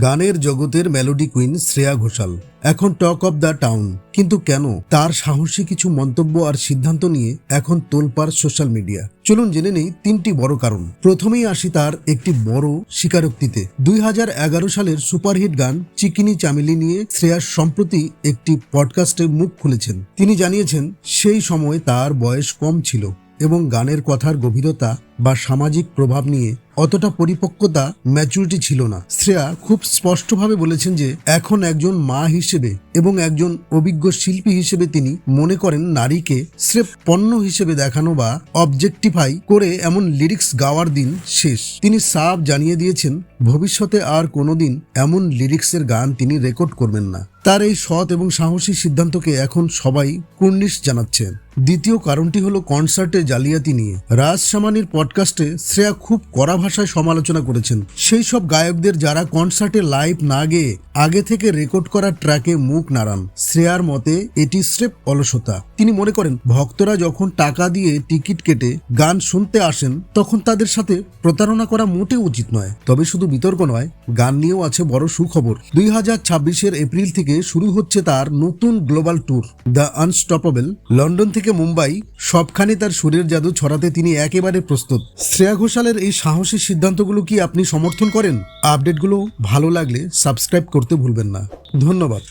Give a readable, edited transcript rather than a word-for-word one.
গানের জগতের melody queen Shreya Ghoshal এখন টক অব দ্য টাউন। কিন্তু কেন? তার সাহসী কিছু মন্তব্য আর সিদ্ধান্ত নিয়ে এখন তোলপাড় সোশ্যাল মিডিয়া। চলুন জেনে নেই তিনটি বড় কারণ। প্রথমেই আসি তার একটি বড় স্বীকারোক্তিতে। 2011 সালের সুপারহিট গান চিকিনি চামেলি নিয়ে শ্রেয়া সম্প্রতি একটি পডকাস্টে মুখ খুলেছেন। তিনি জানিয়েছেন সেই সময় তার বয়স কম ছিল এবং গানের কথার গভীরতা বা সামাজিক প্রভাব নিয়ে অতটা পরিপক্কতা ম্যাচুরিটি ছিল না। শ্রেয়া খুব স্পষ্টভাবে বলেছেন যে এখন একজন মা হিসেবে এবং একজন অভিজ্ঞ শিল্পী হিসেবে তিনি মনে করেন নারীকে স্রেফ পণ্য হিসেবে দেখানো বা অবজেক্টিফাই করে এমন লিরিক্স গাওয়ার দিন শেষ। তিনি সাফ জানিয়ে দিয়েছেন ভবিষ্যতে আর কোনোদিন এমন লিরিক্সের গান তিনি রেকর্ড করবেন না। তার এই সৎ এবং সাহসী সিদ্ধান্তকে এখন সবাই কুর্নিশ জানাচ্ছেন। দ্বিতীয় কারণটি হলো কনসার্টে জালিয়াতি নিয়ে। রাজ সামানির পডকাস্টে শ্রেয়া খুব কড়া ভাষায় সমালোচনা করেছেন সেই সব গায়কদের যারা কনসার্টে লাইভ না গেয়ে আগে থেকে রেকর্ড করা ট্র্যাকে মুখ নাড়ান। শ্রেয়ার মতে এটি স্রেফ অলসতা। তিনি মনে করেন ভক্তরা যখন টাকা দিয়ে টিকিট কেটে গান শুনতে আসেন তখন তাদের সাথে প্রতারণা করা মোটেও উচিত নয়। তবে শুধু বিতর্ক নয়, গান নিয়েও আছে বড় সুখবর। 2026 এপ্রিল থেকে শুরু হচ্ছে তার নতুন global tour the unstoppable. London থেকে মুম্বাই সবখানে তার সুরের জাদু ছড়াতে তিনি একেবারে প্রস্তুত। শ্রেয়া ঘোষালের এই সাহসী সিদ্ধান্তগুলো কি আপনি সমর্থন করেন? আপডেটগুলো ভালো লাগলে সাবস্ক্রাইব করতে ভুলবেন না। ধন্যবাদ।